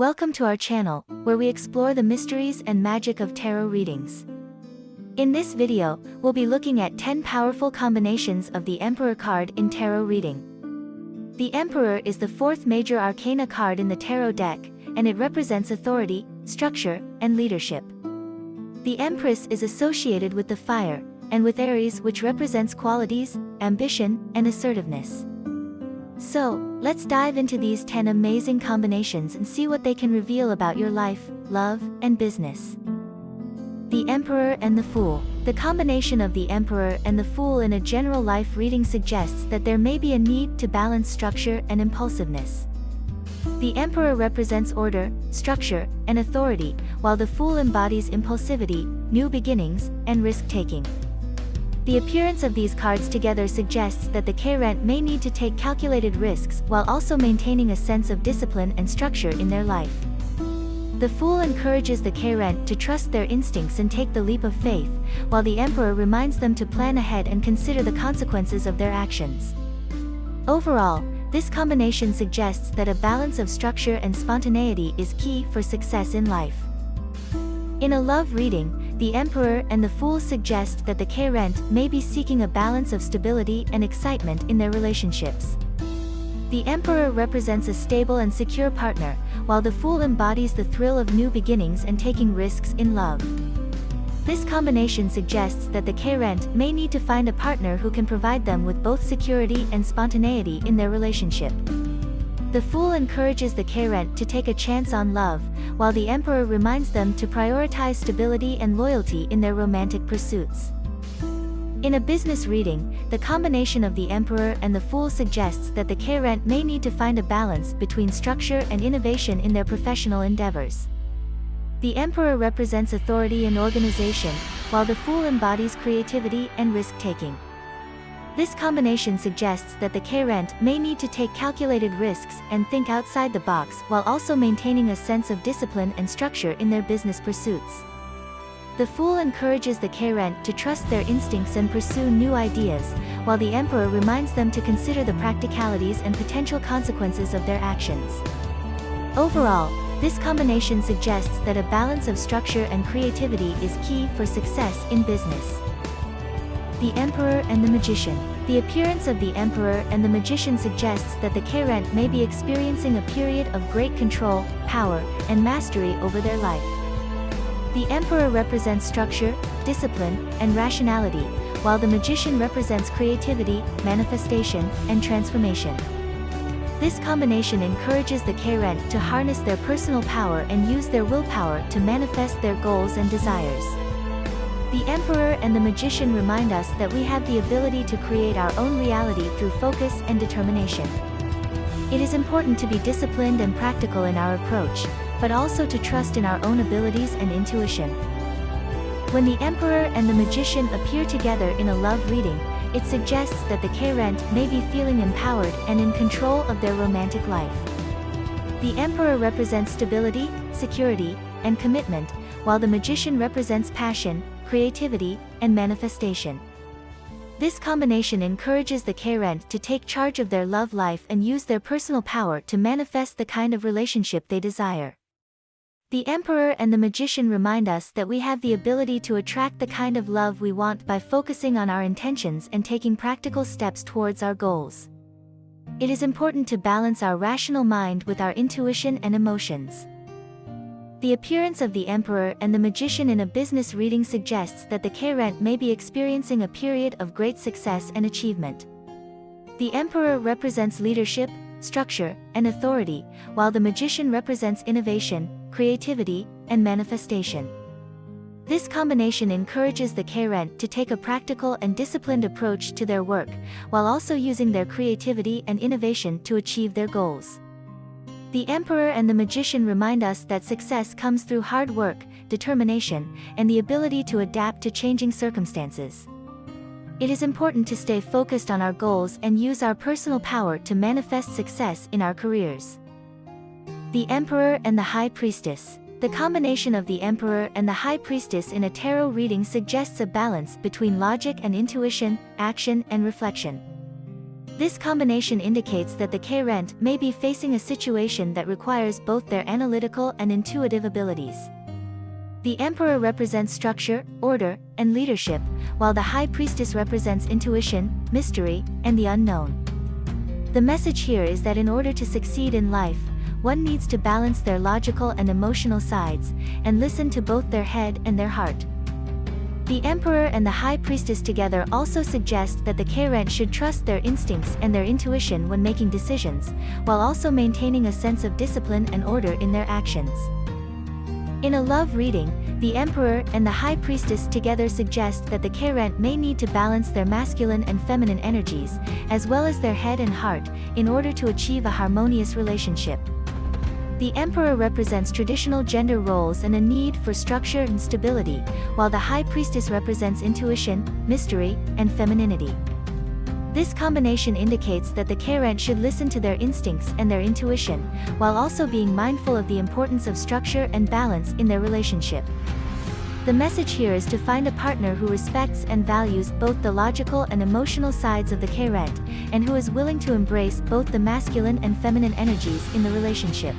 Welcome to our channel, where we explore the mysteries and magic of tarot readings. In this video, we'll be looking at 10 powerful combinations of the Emperor card in tarot reading. The Emperor is the fourth major Arcana card in the tarot deck, and it represents authority, structure, and leadership. The Empress is associated with the fire, and with Aries, which represents qualities, ambition, and assertiveness. So, let's dive into these 10 amazing combinations and see what they can reveal about your life, love, and business. The Emperor and the Fool. The combination of the Emperor and the Fool in a general life reading suggests that there may be a need to balance structure and impulsiveness. The Emperor represents order, structure, and authority, while the Fool embodies impulsivity, new beginnings, and risk-taking. The appearance of these cards together suggests that the Chariot may need to take calculated risks while also maintaining a sense of discipline and structure in their life. The Fool encourages the Chariot to trust their instincts and take the leap of faith, while the Emperor reminds them to plan ahead and consider the consequences of their actions. Overall, this combination suggests that a balance of structure and spontaneity is key for success in life. In a love reading, the Emperor and the Fool suggest that the Chariot may be seeking a balance of stability and excitement in their relationships. The Emperor represents a stable and secure partner, while the Fool embodies the thrill of new beginnings and taking risks in love. This combination suggests that the Chariot may need to find a partner who can provide them with both security and spontaneity in their relationship. The Fool encourages the Chariot to take a chance on love, while the Emperor reminds them to prioritize stability and loyalty in their romantic pursuits. In a business reading, the combination of the Emperor and the Fool suggests that the Chariot may need to find a balance between structure and innovation in their professional endeavors. The Emperor represents authority and organization, while the Fool embodies creativity and risk-taking. This combination suggests that the Chariot may need to take calculated risks and think outside the box while also maintaining a sense of discipline and structure in their business pursuits. The Fool encourages the Chariot to trust their instincts and pursue new ideas, while the Emperor reminds them to consider the practicalities and potential consequences of their actions. Overall, this combination suggests that a balance of structure and creativity is key for success in business. The Emperor and the Magician. The appearance of the Emperor and the Magician suggests that the Chariot may be experiencing a period of great control, power, and mastery over their life. The Emperor represents structure, discipline, and rationality, while the Magician represents creativity, manifestation, and transformation. This combination encourages the Chariot to harness their personal power and use their willpower to manifest their goals and desires. The Emperor and the Magician remind us that we have the ability to create our own reality through focus and determination. It is important to be disciplined and practical in our approach, but also to trust in our own abilities and intuition. When the Emperor and the Magician appear together in a love reading, it suggests that the Chariot may be feeling empowered and in control of their romantic life. The Emperor represents stability, security, and commitment, while the Magician represents passion, creativity, and manifestation. This combination encourages the Chariot to take charge of their love life and use their personal power to manifest the kind of relationship they desire. The Emperor and the Magician remind us that we have the ability to attract the kind of love we want by focusing on our intentions and taking practical steps towards our goals. It is important to balance our rational mind with our intuition and emotions. The appearance of the Emperor and the Magician in a business reading suggests that the Chariot may be experiencing a period of great success and achievement. The Emperor represents leadership, structure, and authority, while the Magician represents innovation, creativity, and manifestation. This combination encourages the Chariot to take a practical and disciplined approach to their work, while also using their creativity and innovation to achieve their goals. The Emperor and the Magician remind us that success comes through hard work, determination, and the ability to adapt to changing circumstances. It is important to stay focused on our goals and use our personal power to manifest success in our careers. The Emperor and the High Priestess. The combination of the Emperor and the High Priestess in a tarot reading suggests a balance between logic and intuition, action and reflection. This combination indicates that the Chariot may be facing a situation that requires both their analytical and intuitive abilities. The Emperor represents structure, order, and leadership, while the High Priestess represents intuition, mystery, and the unknown. The message here is that in order to succeed in life, one needs to balance their logical and emotional sides, and listen to both their head and their heart. The Emperor and the High Priestess together also suggest that the Chariot should trust their instincts and their intuition when making decisions, while also maintaining a sense of discipline and order in their actions. In a love reading, the Emperor and the High Priestess together suggest that the Chariot may need to balance their masculine and feminine energies, as well as their head and heart, in order to achieve a harmonious relationship. The Emperor represents traditional gender roles and a need for structure and stability, while the High Priestess represents intuition, mystery, and femininity. This combination indicates that the Chariot should listen to their instincts and their intuition, while also being mindful of the importance of structure and balance in their relationship. The message here is to find a partner who respects and values both the logical and emotional sides of the Chariot, and who is willing to embrace both the masculine and feminine energies in the relationship.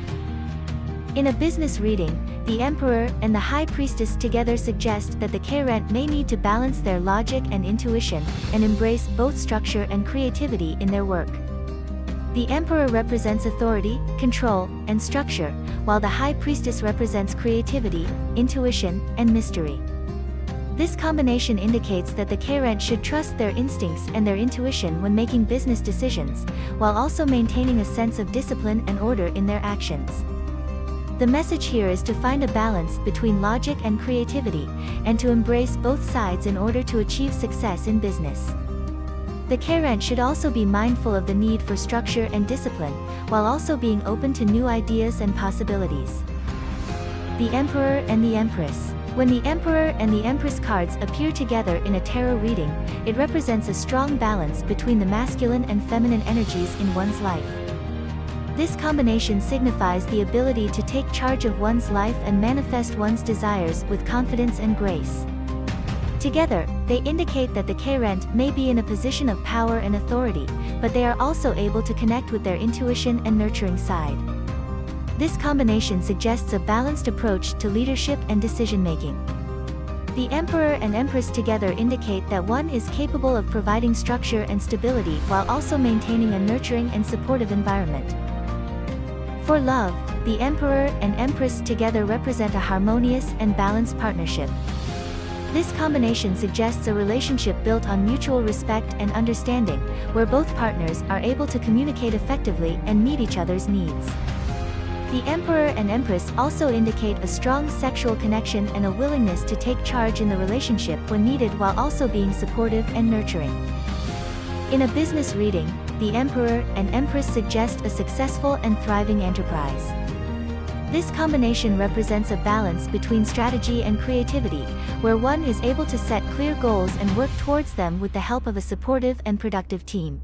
In a business reading, the Emperor and the High Priestess together suggest that the Chariot may need to balance their logic and intuition, and embrace both structure and creativity in their work. The Emperor represents authority, control, and structure, while the High Priestess represents creativity, intuition, and mystery. This combination indicates that the Chariot should trust their instincts and their intuition when making business decisions, while also maintaining a sense of discipline and order in their actions. The message here is to find a balance between logic and creativity, and to embrace both sides in order to achieve success in business. The Chariot should also be mindful of the need for structure and discipline, while also being open to new ideas and possibilities. The Emperor and the Empress. When the Emperor and the Empress cards appear together in a tarot reading, it represents a strong balance between the masculine and feminine energies in one's life. This combination signifies the ability to take charge of one's life and manifest one's desires with confidence and grace. Together, they indicate that the Chariot may be in a position of power and authority, but they are also able to connect with their intuition and nurturing side. This combination suggests a balanced approach to leadership and decision-making. The Emperor and Empress together indicate that one is capable of providing structure and stability while also maintaining a nurturing and supportive environment. For love, the Emperor and Empress together represent a harmonious and balanced partnership. This combination suggests a relationship built on mutual respect and understanding, where both partners are able to communicate effectively and meet each other's needs. The Emperor and Empress also indicate a strong sexual connection and a willingness to take charge in the relationship when needed, while also being supportive and nurturing. In a business reading, the Emperor and Empress suggest a successful and thriving enterprise. This combination represents a balance between strategy and creativity, where one is able to set clear goals and work towards them with the help of a supportive and productive team.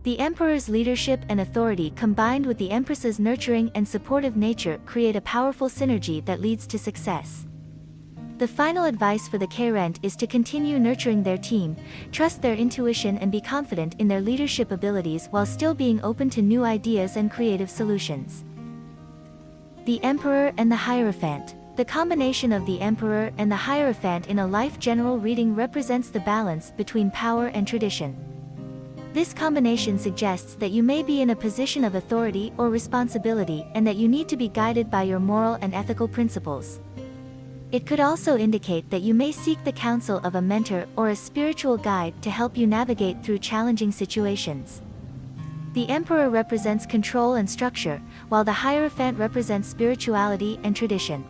The Emperor's leadership and authority combined with the Empress's nurturing and supportive nature create a powerful synergy that leads to success. The final advice for the Chariot is to continue nurturing their team, trust their intuition and be confident in their leadership abilities while still being open to new ideas and creative solutions. The Emperor and the Hierophant. The combination of the Emperor and the Hierophant in a life general reading represents the balance between power and tradition. This combination suggests that you may be in a position of authority or responsibility and that you need to be guided by your moral and ethical principles. It could also indicate that you may seek the counsel of a mentor or a spiritual guide to help you navigate through challenging situations. The Emperor represents control and structure, while the Hierophant represents spirituality and tradition.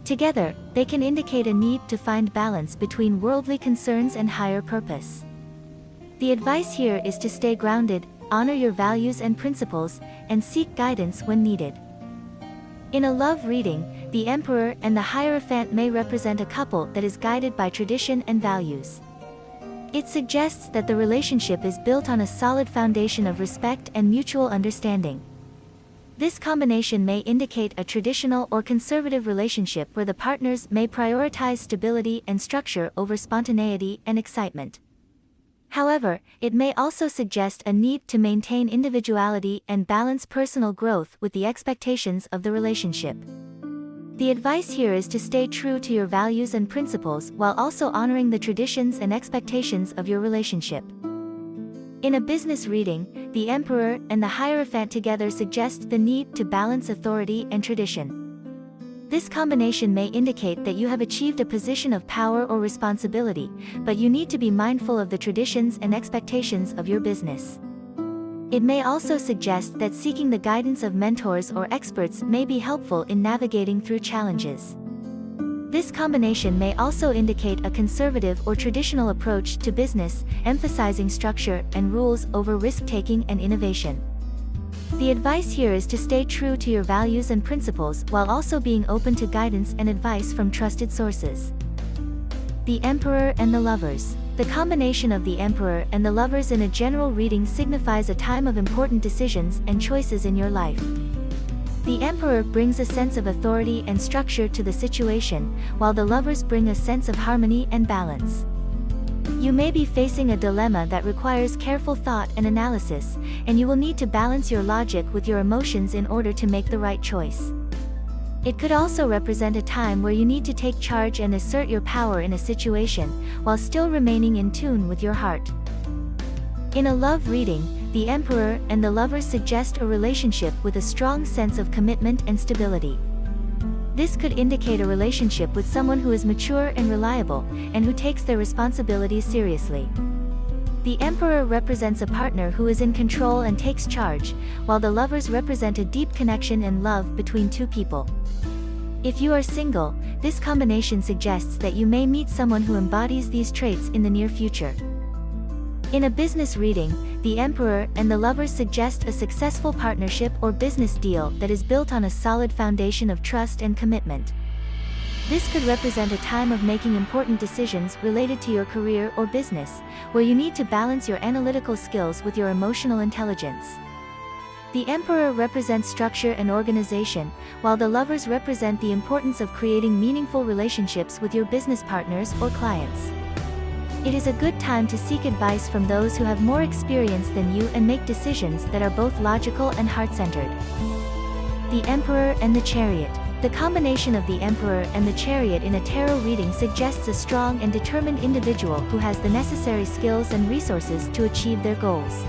Together, they can indicate a need to find balance between worldly concerns and higher purpose. The advice here is to stay grounded, honor your values and principles, and seek guidance when needed. In a love reading, the Emperor and the Hierophant may represent a couple that is guided by tradition and values. It suggests that the relationship is built on a solid foundation of respect and mutual understanding. This combination may indicate a traditional or conservative relationship where the partners may prioritize stability and structure over spontaneity and excitement. However, it may also suggest a need to maintain individuality and balance personal growth with the expectations of the relationship. The advice here is to stay true to your values and principles while also honoring the traditions and expectations of your relationship. In a business reading, the Emperor and the Hierophant together suggest the need to balance authority and tradition. This combination may indicate that you have achieved a position of power or responsibility, but you need to be mindful of the traditions and expectations of your business. It may also suggest that seeking the guidance of mentors or experts may be helpful in navigating through challenges. This combination may also indicate a conservative or traditional approach to business, emphasizing structure and rules over risk-taking and innovation. The advice here is to stay true to your values and principles while also being open to guidance and advice from trusted sources. The Emperor and the Lovers. The combination of the Emperor and the Lovers in a general reading signifies a time of important decisions and choices in your life. The Emperor brings a sense of authority and structure to the situation, while the Lovers bring a sense of harmony and balance. You may be facing a dilemma that requires careful thought and analysis, and you will need to balance your logic with your emotions in order to make the right choice. It could also represent a time where you need to take charge and assert your power in a situation, while still remaining in tune with your heart. In a love reading, the Emperor and the Lovers suggest a relationship with a strong sense of commitment and stability. This could indicate a relationship with someone who is mature and reliable, and who takes their responsibilities seriously. The Emperor represents a partner who is in control and takes charge, while the Lovers represent a deep connection and love between two people. If you are single, this combination suggests that you may meet someone who embodies these traits in the near future. In a business reading, the Emperor and the Lovers suggest a successful partnership or business deal that is built on a solid foundation of trust and commitment. This could represent a time of making important decisions related to your career or business, where you need to balance your analytical skills with your emotional intelligence. The Emperor represents structure and organization, while the Lovers represent the importance of creating meaningful relationships with your business partners or clients. It is a good time to seek advice from those who have more experience than you and make decisions that are both logical and heart-centered. The Emperor and the Chariot. The combination of the Emperor and the Chariot in a tarot reading suggests a strong and determined individual who has the necessary skills and resources to achieve their goals.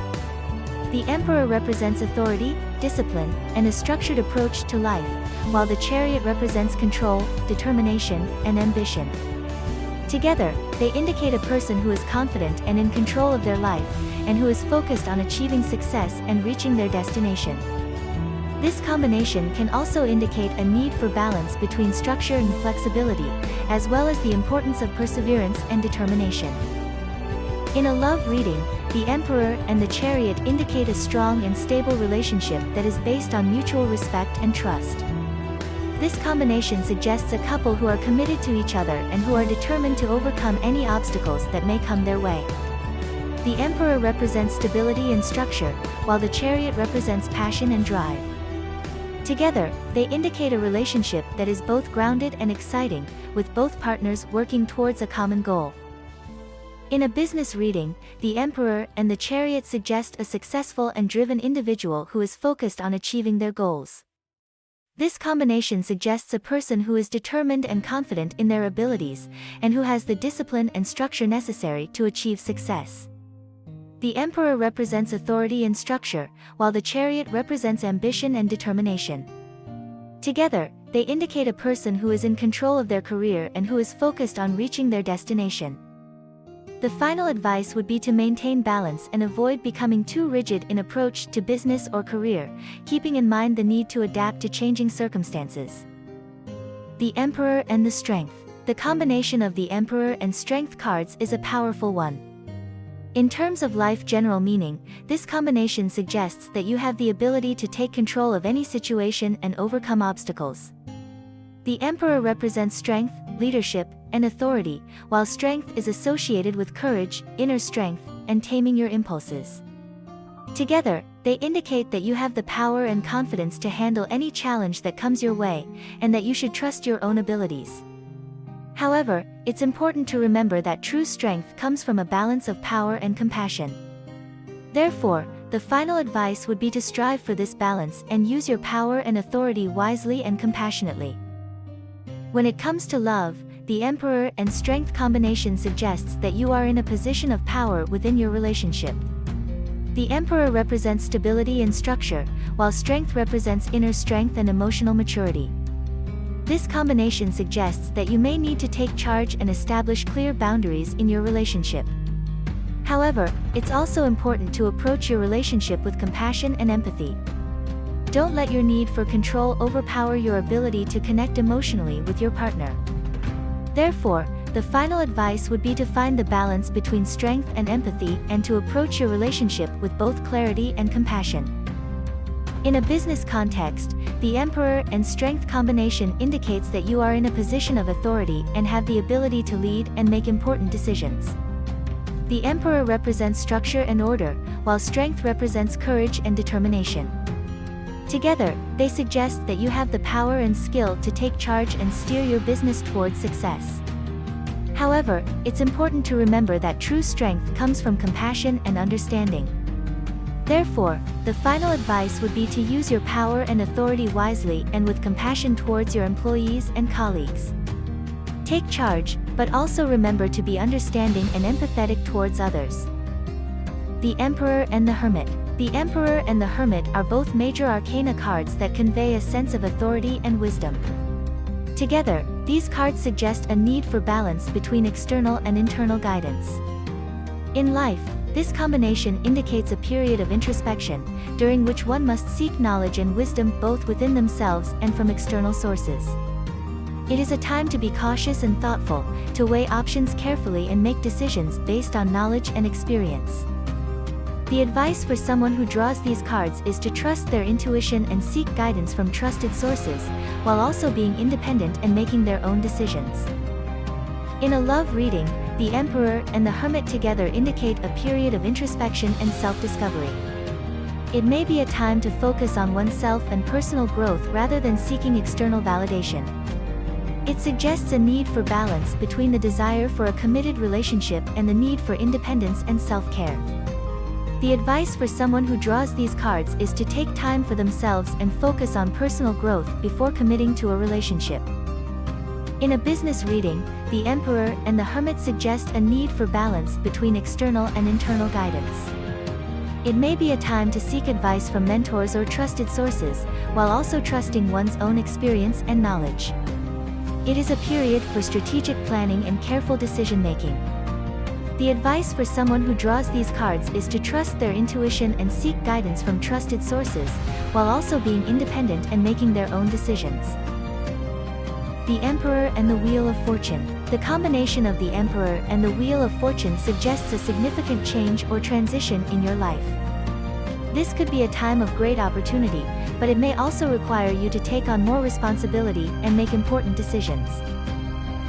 The Emperor represents authority, discipline, and a structured approach to life, while the Chariot represents control, determination, and ambition. Together, they indicate a person who is confident and in control of their life, and who is focused on achieving success and reaching their destination. This combination can also indicate a need for balance between structure and flexibility, as well as the importance of perseverance and determination. In a love reading, the Emperor and the Chariot indicate a strong and stable relationship that is based on mutual respect and trust. This combination suggests a couple who are committed to each other and who are determined to overcome any obstacles that may come their way. The Emperor represents stability and structure, while the Chariot represents passion and drive. Together, they indicate a relationship that is both grounded and exciting, with both partners working towards a common goal. In a business reading, the Emperor and the Chariot suggest a successful and driven individual who is focused on achieving their goals. This combination suggests a person who is determined and confident in their abilities, and who has the discipline and structure necessary to achieve success. The Emperor represents authority and structure, while the Chariot represents ambition and determination. Together, they indicate a person who is in control of their career and who is focused on reaching their destination. The final advice would be to maintain balance and avoid becoming too rigid in approach to business or career, keeping in mind the need to adapt to changing circumstances. The Emperor and the Strength. The combination of the Emperor and Strength cards is a powerful one. In terms of life general meaning, this combination suggests that you have the ability to take control of any situation and overcome obstacles. The Emperor represents strength, leadership, and authority, while strength is associated with courage, inner strength, and taming your impulses. Together, they indicate that you have the power and confidence to handle any challenge that comes your way, and that you should trust your own abilities. However, it's important to remember that true strength comes from a balance of power and compassion. Therefore, the final advice would be to strive for this balance and use your power and authority wisely and compassionately. When it comes to love, the Emperor and Strength combination suggests that you are in a position of power within your relationship. The Emperor represents stability and structure, while Strength represents inner strength and emotional maturity. This combination suggests that you may need to take charge and establish clear boundaries in your relationship. However, it's also important to approach your relationship with compassion and empathy. Don't let your need for control overpower your ability to connect emotionally with your partner. Therefore, the final advice would be to find the balance between strength and empathy and to approach your relationship with both clarity and compassion. In a business context, the Emperor and Strength combination indicates that you are in a position of authority and have the ability to lead and make important decisions. The Emperor represents structure and order, while Strength represents courage and determination. Together, they suggest that you have the power and skill to take charge and steer your business towards success. However, it's important to remember that true strength comes from compassion and understanding. Therefore, the final advice would be to use your power and authority wisely and with compassion towards your employees and colleagues. Take charge, but also remember to be understanding and empathetic towards others. The Emperor and the Hermit. The Emperor and the Hermit are both major arcana cards that convey a sense of authority and wisdom. Together, these cards suggest a need for balance between external and internal guidance. In life, this combination indicates a period of introspection, during which one must seek knowledge and wisdom both within themselves and from external sources. It is a time to be cautious and thoughtful, to weigh options carefully and make decisions based on knowledge and experience. The advice for someone who draws these cards is to trust their intuition and seek guidance from trusted sources, while also being independent and making their own decisions. In a love reading, the Emperor and the Hermit together indicate a period of introspection and self-discovery. It may be a time to focus on oneself and personal growth rather than seeking external validation. It suggests a need for balance between the desire for a committed relationship and the need for independence and self-care. The advice for someone who draws these cards is to take time for themselves and focus on personal growth before committing to a relationship. In a business reading, the Emperor and the Hermit suggest a need for balance between external and internal guidance. It may be a time to seek advice from mentors or trusted sources, while also trusting one's own experience and knowledge. It is a period for strategic planning and careful decision-making. The advice for someone who draws these cards is to trust their intuition and seek guidance from trusted sources, while also being independent and making their own decisions. The Emperor and the Wheel of Fortune. The combination of the Emperor and the Wheel of Fortune suggests a significant change or transition in your life. This could be a time of great opportunity, but it may also require you to take on more responsibility and make important decisions.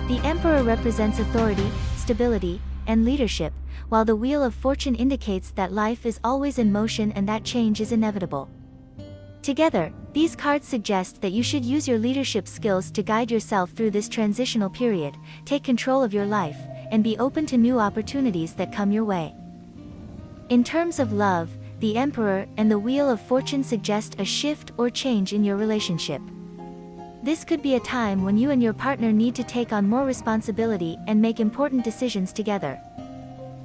The Emperor represents authority, stability, and leadership, while the Wheel of Fortune indicates that life is always in motion and that change is inevitable. Together, these cards suggest that you should use your leadership skills to guide yourself through this transitional period, take control of your life, and be open to new opportunities that come your way. In terms of love, the Emperor and the Wheel of Fortune suggest a shift or change in your relationship. This could be a time when you and your partner need to take on more responsibility and make important decisions together.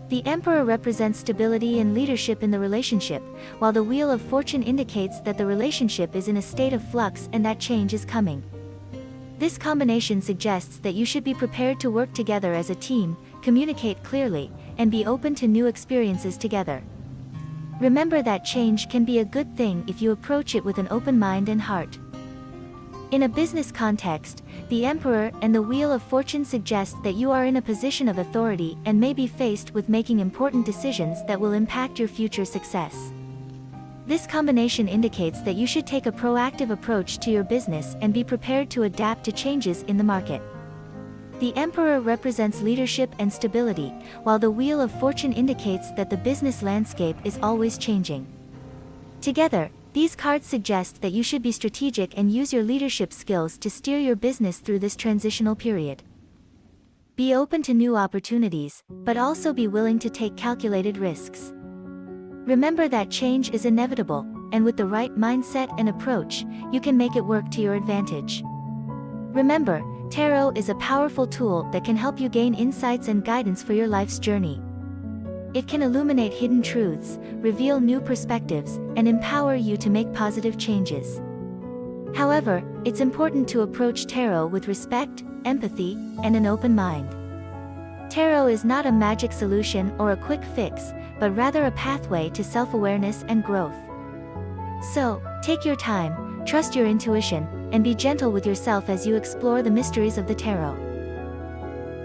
The Emperor represents stability and leadership in the relationship, while the Wheel of Fortune indicates that the relationship is in a state of flux and that change is coming. This combination suggests that you should be prepared to work together as a team, communicate clearly, and be open to new experiences together. Remember that change can be a good thing if you approach it with an open mind and heart. In a business context, the Emperor and the Wheel of Fortune suggest that you are in a position of authority and may be faced with making important decisions that will impact your future success. This combination indicates that you should take a proactive approach to your business and be prepared to adapt to changes in the market. The Emperor represents leadership and stability, while the Wheel of Fortune indicates that the business landscape is always changing. Together, these cards suggest that you should be strategic and use your leadership skills to steer your business through this transitional period. Be open to new opportunities, but also be willing to take calculated risks. Remember that change is inevitable, and with the right mindset and approach, you can make it work to your advantage. Remember, tarot is a powerful tool that can help you gain insights and guidance for your life's journey. It can illuminate hidden truths, reveal new perspectives, and empower you to make positive changes. However, it's important to approach tarot with respect, empathy, and an open mind. Tarot is not a magic solution or a quick fix, but rather a pathway to self-awareness and growth. So, take your time, trust your intuition, and be gentle with yourself as you explore the mysteries of the tarot.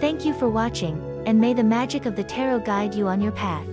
Thank you for watching, and may the magic of the tarot guide you on your path.